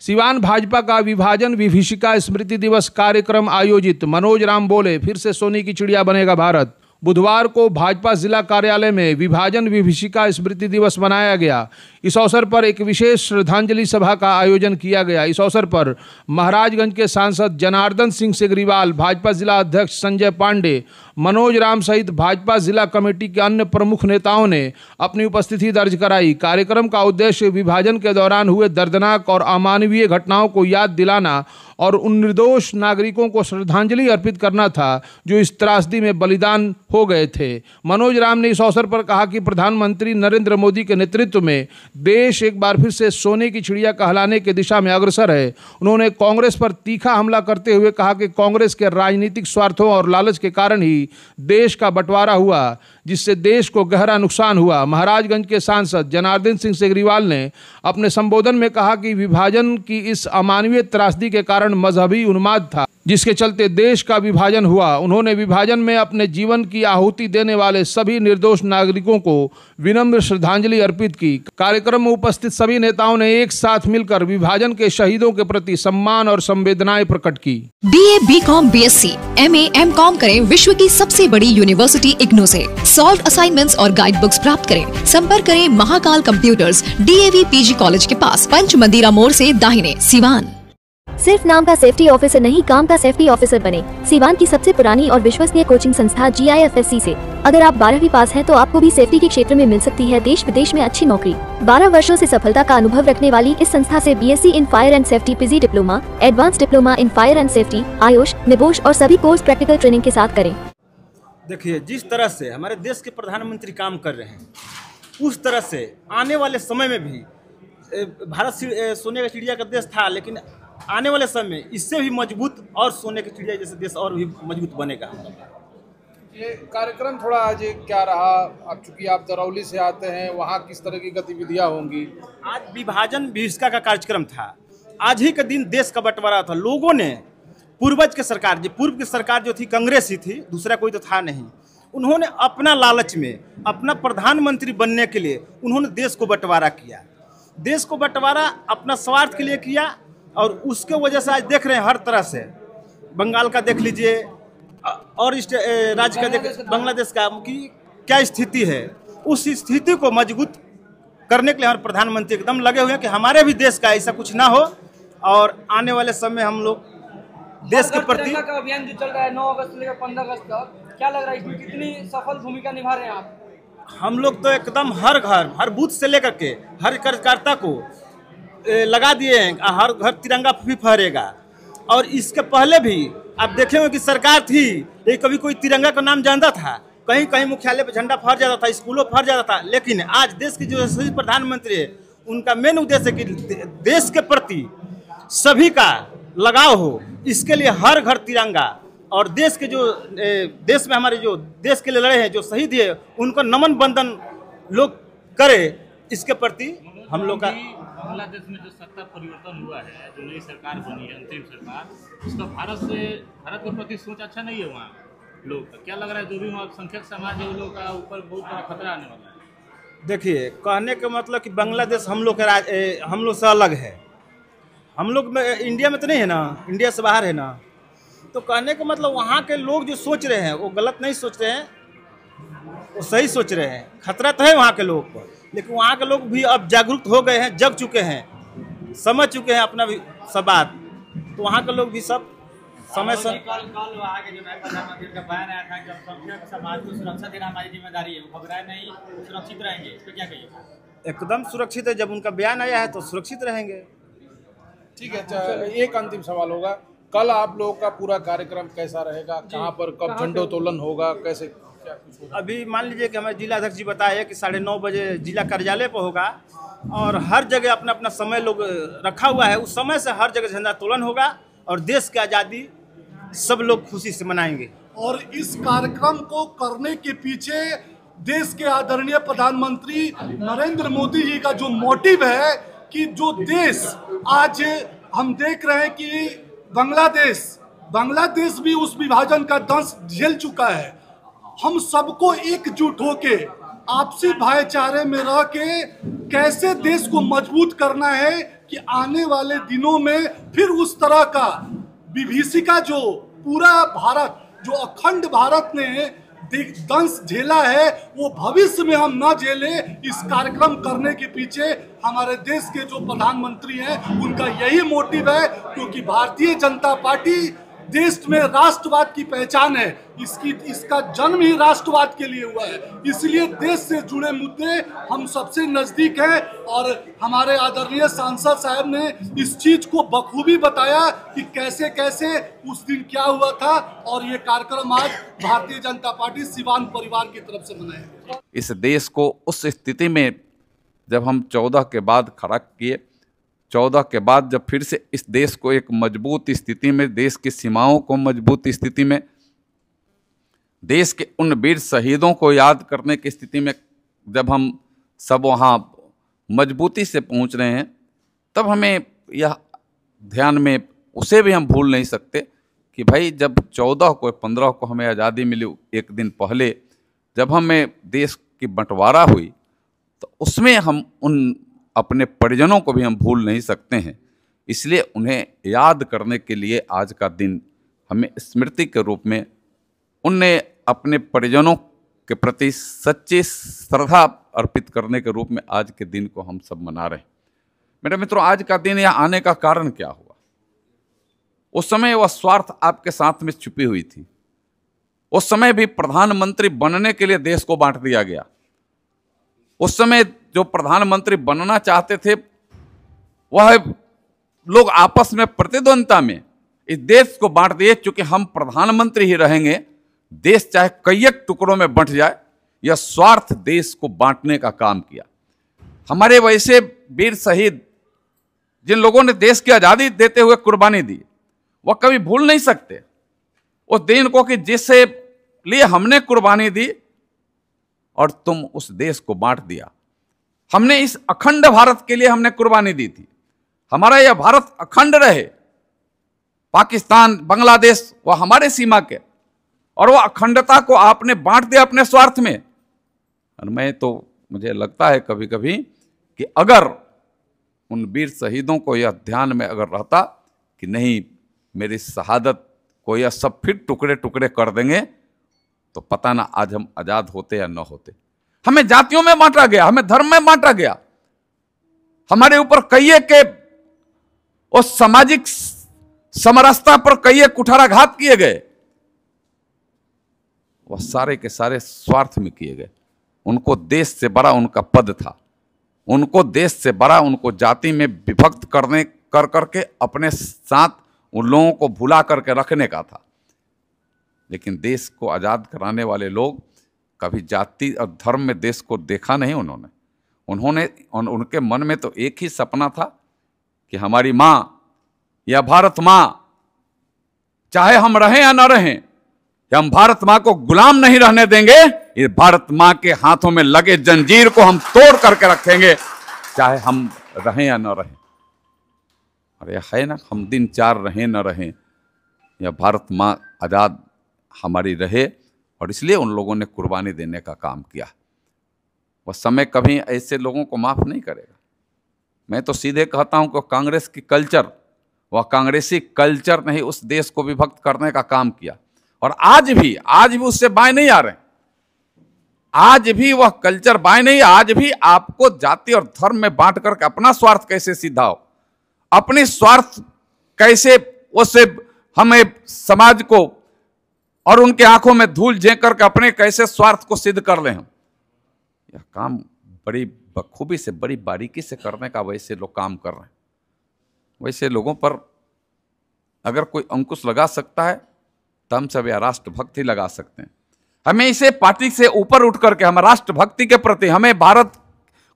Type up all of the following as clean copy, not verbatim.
सिवान भाजपा का विभाजन विभीषिका स्मृति दिवस कार्यक्रम आयोजित। मनोज राम बोले, फिर से सोने की चिड़िया बनेगा भारत। बुधवार को भाजपा जिला कार्यालय में विभाजन विभीषिका स्मृति दिवस मनाया गया। इस अवसर पर एक विशेष श्रद्धांजलि सभा का आयोजन किया गया। इस अवसर पर महाराजगंज के सांसद जनार्दन सिंह सिग्रीवाल, भाजपा जिला अध्यक्ष संजय पांडे, मनोज राम सहित भाजपा जिला कमेटी के अन्य प्रमुख नेताओं ने अपनी उपस्थिति दर्ज कराई। कार्यक्रम का उद्देश्य विभाजन के दौरान हुए दर्दनाक और अमानवीय घटनाओं को याद दिलाना और उन निर्दोष नागरिकों को श्रद्धांजलि अर्पित करना था जो इस त्रासदी में बलिदान हो गए थे। मनोज राम ने इस अवसर पर कहा कि प्रधानमंत्री नरेंद्र मोदी के नेतृत्व में देश एक बार फिर से सोने की चिड़िया कहलाने की दिशा में अग्रसर है। उन्होंने कांग्रेस पर तीखा हमला करते हुए कहा कि कांग्रेस के राजनीतिक स्वार्थों और लालच के कारण ही देश का बंटवारा हुआ, जिससे देश को गहरा नुकसान हुआ। महाराजगंज के सांसद जनार्दन सिंह सिग्रीवाल ने अपने संबोधन में कहा कि विभाजन की इस अमानवीय त्रासदी के कारण मजहबी उन्माद था, जिसके चलते देश का विभाजन हुआ। उन्होंने विभाजन में अपने जीवन की आहुति देने वाले सभी निर्दोष नागरिकों को विनम्र श्रद्धांजलि अर्पित की। कार्यक्रम में उपस्थित सभी नेताओं ने एक साथ मिलकर विभाजन के शहीदों के प्रति सम्मान और संवेदनाएं प्रकट की। BA, BCom, BSc, MA, MCom करें विश्व की सबसे बड़ी यूनिवर्सिटी इग्नू से। सॉल्व असाइनमेंट्स और गाइड बुक्स प्राप्त करें। संपर्क करें Mahakal computers, DAV PG college के पास, पंच मंदिरा मोड़ से दाहिने, सिवान। सिर्फ नाम का सेफ्टी ऑफिसर नहीं, काम का सेफ्टी ऑफिसर बने। सिवान की सबसे पुरानी और विश्वसनीय कोचिंग संस्था GIFSC से अगर आप 12वीं पास हैं तो आपको भी सेफ्टी के क्षेत्र में मिल सकती है देश विदेश में अच्छी नौकरी। 12 वर्षों से सफलता का अनुभव रखने वाली इस संस्था से BSc in fire and safety, PG diploma, advance diploma in fire and safety, Ayush, NEBOSH और सभी कोर्स प्रैक्टिकल ट्रेनिंग के साथ करें। देखिए, जिस तरह से हमारे देश के प्रधानमंत्री काम कर रहे हैं, उस तरह से आने वाले समय में भी भारत सोने का चिड़िया का देश था, लेकिन आने वाले समय में इससे भी मजबूत और सोने की चिड़िया जैसे देश और भी मजबूत बनेगा। ये कार्यक्रम थोड़ा आज क्या रहा? अब चूंकि आप दरौली से आते हैं, वहाँ किस तरह की गतिविधियाँ होंगी? आज विभाजन विभीषिका का कार्यक्रम था। आज ही के दिन देश का बंटवारा था। लोगों ने पूर्व की सरकार जो थी कांग्रेस ही थी, दूसरा कोई तो था नहीं। उन्होंने अपना लालच में अपना प्रधानमंत्री बनने के लिए उन्होंने देश को बंटवारा किया। देश को बंटवारा अपना स्वार्थ के लिए किया और उसके वजह से आज देख रहे हैं हर तरह से। बंगाल का देख लीजिए और इस राज्य का देख, बांग्लादेश का की क्या स्थिति है। उस स्थिति को मजबूत करने के लिए हमारे प्रधानमंत्री एकदम लगे हुए हैं कि हमारे भी देश का ऐसा कुछ ना हो और आने वाले समय हम लोग देश के प्रति का अभियान जो चल रहा है 9 अगस्त से लेकर 15 अगस्त तक, क्या लग रहा है इसमें कितनी सफल भूमिका निभा रहे हैं आप? हम लोग तो एकदम हर घर, हर बूथ से लेकर के हर कार्यकर्ता को लगा दिए हैं। हर घर तिरंगा भी फहरेगा। और इसके पहले भी आप देखे हो कि सरकार थी, लेकिन कभी कोई तिरंगा का नाम जानता था? कहीं कहीं मुख्यालय पर झंडा फहर जाता था, स्कूलों पर फहर जाता था। लेकिन आज देश के जो यशस्वी प्रधानमंत्री है, उनका मेन उद्देश्य है कि देश के प्रति सभी का लगाव हो। इसके लिए हर घर तिरंगा और देश के जो देश में हमारे जो देश के लिए लड़े हैं, जो शहीद है, उनको नमन बंदन लोग करे। इसके प्रति हम लोग का बांग्लादेश में जो सत्ता परिवर्तन हुआ है, जो नई सरकार बनी है, अंतरिम सरकार, उसका भारत के प्रति सोच अच्छा नहीं है वहाँ लोग का। क्या लग रहा है जो भी वहाँ संख्यक समाज है, उन लोग का ऊपर बहुत बड़ा खतरा आने वाला है? देखिए, कहने का मतलब कि बांग्लादेश हम लोग से अलग है। हम लोग में इंडिया में तो नहीं है ना, इंडिया से बाहर है ना। तो कहने का मतलब वहाँ के लोग जो सोच रहे हैं वो गलत नहीं सोच रहे हैं, वो सही सोच रहे हैं। खतरा तो है वहाँ के लोग को, लेकिन वहाँ के लोग भी अब जागरूक हो गए हैं, जग चुके हैं, समझ चुके हैं अपना भी सब बात। तो वहाँ के लोग भी सब समय से कल वहाँ के जो नए प्रधानमंत्री का बयान आया था कि अब संख्यक समाज को सुरक्षा देना हमारी जिम्मेदारी है, वो घबराए नहीं, सुरक्षित रहेंगे। इस पर क्या कहिए? एकदम सुरक्षित है। जब उनका बयान आया है तो सुरक्षित रहेंगे। ठीक है। अच्छा, एक अंतिम सवाल होगा, कल आप लोगों का पूरा कार्यक्रम कैसा रहेगा? कहाँ पर कब झंडोत्तोलन होगा? कैसे क्या कुछ होगा? अभी मान लीजिए कि हमारे जिला अध्यक्ष जी बताए कि 9:30 बजे जिला कार्यालय पर होगा और हर जगह अपना अपना समय लोग रखा हुआ है। उस समय से हर जगह झंडोत्तोलन होगा और देश की आज़ादी सब लोग खुशी से मनाएंगे। और इस कार्यक्रम को करने के पीछे देश के आदरणीय प्रधानमंत्री नरेंद्र मोदी जी का जो मोटिव है कि जो देश आज हम देख रहे हैं कि बांग्लादेश भी उस विभाजन का दंश झेल चुका है। हम सबको एकजुट होके आपसी भाईचारे में रह के कैसे देश को मजबूत करना है, कि आने वाले दिनों में फिर उस तरह का विभीषिका जो पूरा भारत, जो अखंड भारत ने दंश झेला है, वो भविष्य में हम ना झेले। इस कार्यक्रम करने के पीछे हमारे देश के जो प्रधानमंत्री हैं उनका यही मोटिव है, क्योंकि भारतीय जनता पार्टी देश में राष्ट्रवाद की पहचान है। इसका जन्म ही राष्ट्रवाद के लिए हुआ है, इसलिए देश से जुड़े मुद्दे हम सबसे नजदीक हैं। और हमारे आदरणीय सांसद साहब ने इस चीज को बखूबी बताया कि कैसे कैसे उस दिन क्या हुआ था, और ये कार्यक्रम आज भारतीय जनता पार्टी सिवान परिवार की तरफ से मनाया। इस देश को उस स्थिति में जब हम 14 के बाद खड़ा किए, 14 के बाद जब फिर से इस देश को एक मजबूत स्थिति में, देश की सीमाओं को मजबूत स्थिति में, देश के उन वीर शहीदों को याद करने की स्थिति में जब हम सब वहाँ मजबूती से पहुँच रहे हैं, तब हमें यह ध्यान में, उसे भी हम भूल नहीं सकते कि भाई जब 14 को 15 को हमें आज़ादी मिली, एक दिन पहले जब हमें देश की बंटवारा हुई, तो उसमें हम उन अपने परिजनों को भी हम भूल नहीं सकते हैं। इसलिए उन्हें याद करने के लिए आज का दिन हमें स्मृति के रूप में, उनने अपने परिजनों के प्रति सच्ची श्रद्धा अर्पित करने के रूप में आज के दिन को हम सब मना रहे हैं। मेरे मित्रों, आज का दिन यहाँ आने का कारण क्या हुआ? उस समय वह स्वार्थ आपके साथ में छुपी हुई थी। उस समय भी प्रधानमंत्री बनने के लिए देश को बांट दिया गया। उस समय जो प्रधानमंत्री बनना चाहते थे, वह लोग आपस में प्रतिद्वंद्विता में इस देश को बांट दिए। चूंकि हम प्रधानमंत्री ही रहेंगे, देश चाहे कई टुकड़ों में बंट जाए, यह स्वार्थ देश को बांटने का काम किया। हमारे वैसे वीर शहीद जिन लोगों ने देश की आज़ादी देते हुए कुर्बानी दी, वह कभी भूल नहीं सकते उस दिन को कि जिससे लिए हमने कुर्बानी दी और तुम उस देश को बांट दिया। हमने इस अखंड भारत के लिए हमने कुर्बानी दी थी। हमारा यह भारत अखंड रहे। पाकिस्तान, बांग्लादेश वह हमारे सीमा के, और वह अखंडता को आपने बांट दिया अपने स्वार्थ में। और मुझे लगता है कभी कभी कि अगर उन वीर शहीदों को यह ध्यान में अगर रहता कि नहीं, मेरी शहादत को यह सब फिर टुकड़े टुकड़े कर देंगे, तो पता ना आज हम आजाद होते या न होते। हमें जातियों में बांटा गया, हमें धर्म में बांटा गया, हमारे ऊपर कई के उस सामाजिक समरसता पर कई कुठाराघात किए गए। वह सारे के सारे स्वार्थ में किए गए। उनको देश से बड़ा उनका पद था, उनको देश से बड़ा उनको जाति में विभक्त करके अपने साथ उन लोगों को भुला करके रखने का था। लेकिन देश को आज़ाद कराने वाले लोग कभी जाति और धर्म में देश को देखा नहीं। उनके मन में तो एक ही सपना था कि हमारी माँ या भारत माँ, चाहे हम रहें या न रहें, हम भारत माँ को गुलाम नहीं रहने देंगे। इस भारत माँ के हाथों में लगे जंजीर को हम तोड़ करके रखेंगे, चाहे हम रहें या न रहें। अरे है ना, हम दिन 4 रहें न रहें, या भारत माँ आज़ाद हमारी रहे। और इसलिए उन लोगों ने कुर्बानी देने का काम किया। वह समय कभी ऐसे लोगों को माफ़ नहीं करेगा। मैं तो सीधे कहता हूं कि कांग्रेस की कल्चर, वह कांग्रेसी कल्चर ने ही उस देश को विभक्त करने का काम किया। और आज भी उससे बाएं नहीं आ रहे। आज भी वह कल्चर बाएं नहीं। आज भी आपको जाति और धर्म में बांट करके अपना स्वार्थ कैसे सिद्धा हो, अपने स्वार्थ कैसे उससे हमें समाज को और उनके आंखों में धूल झेंक करके अपने कैसे स्वार्थ को सिद्ध कर ले। हम यह काम बड़ी बखूबी से, बड़ी बारीकी से करने का वैसे लोग काम कर रहे हैं। वैसे लोगों पर अगर कोई अंकुश लगा सकता है तो हम सब यह राष्ट्रभक्ति लगा सकते हैं। हमें इसे पार्टी से ऊपर उठ करके हम राष्ट्रभक्ति के प्रति, हमें भारत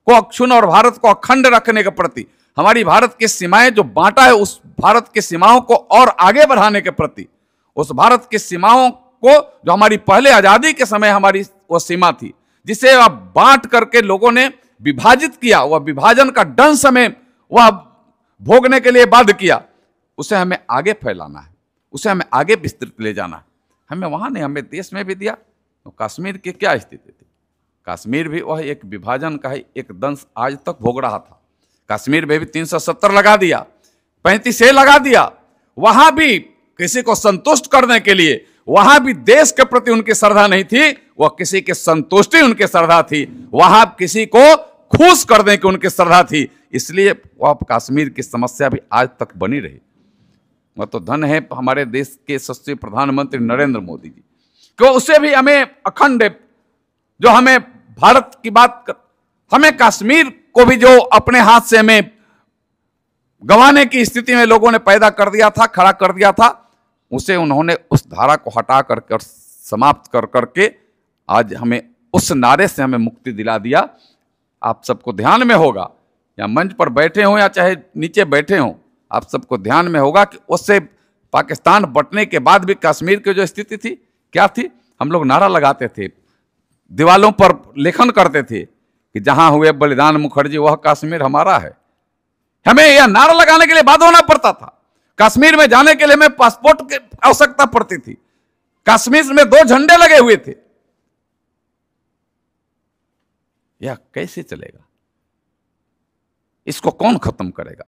को अक्षुण्ण और भारत को अखंड रखने के प्रति, हमारी भारत की सीमाएं जो बांटा है उस भारत की सीमाओं को और आगे बढ़ाने के प्रति, उस भारत की सीमाओं को जो हमारी पहले आजादी के समय हमारी वो सीमा थी, जिसे अब बांट करके लोगों ने विभाजित किया, वह विभाजन का दंश हमें वह भोगने के लिए बाध्य किया, उसे हमें आगे फैलाना है, उसे हमें आगे विस्तृत ले जाना है। हमें वहां नहीं, हमें देश में भी दिया। तो कश्मीर की क्या स्थिति थी? कश्मीर भी वह एक विभाजन का ही एक दंश आज तक भोग रहा था। कश्मीर में भी 370 लगा दिया, 35A लगा दिया। वहां भी किसी को संतुष्ट करने के लिए, वहां भी देश के प्रति उनकी श्रद्धा नहीं थी, वह किसी की संतुष्टि उनकी श्रद्धा थी, वहां किसी को खुश करने की उनकी श्रद्धा थी। इसलिए वह कश्मीर की समस्या भी आज तक बनी रही। वह तो धन है हमारे देश के यशस्वी प्रधानमंत्री नरेंद्र मोदी जी, क्यों उसे भी हमें अखंड, जो हमें भारत की बात, हमें कश्मीर को भी जो अपने हाथ से हमें गंवाने की स्थिति में लोगों ने पैदा कर दिया था, खड़ा कर दिया था, उसे उन्होंने उस धारा को हटा करके और समाप्त कर करके आज हमें उस नारे से हमें मुक्ति दिला दिया। आप सबको ध्यान में होगा, या मंच पर बैठे हों या चाहे नीचे बैठे हों, आप सबको ध्यान में होगा कि उससे पाकिस्तान बंटने के बाद भी कश्मीर की जो स्थिति थी क्या थी। हम लोग नारा लगाते थे, दीवालों पर लेखन करते थे कि जहां हुए बलिदान मुखर्जी वह कश्मीर हमारा है। हमें यह नारा लगाने के लिए बाध्य होना पड़ता था। कश्मीर में जाने के लिए हमें पासपोर्ट की आवश्यकता पड़ती थी। कश्मीर में 2 झंडे लगे हुए थे। यह कैसे चलेगा? इसको कौन खत्म करेगा?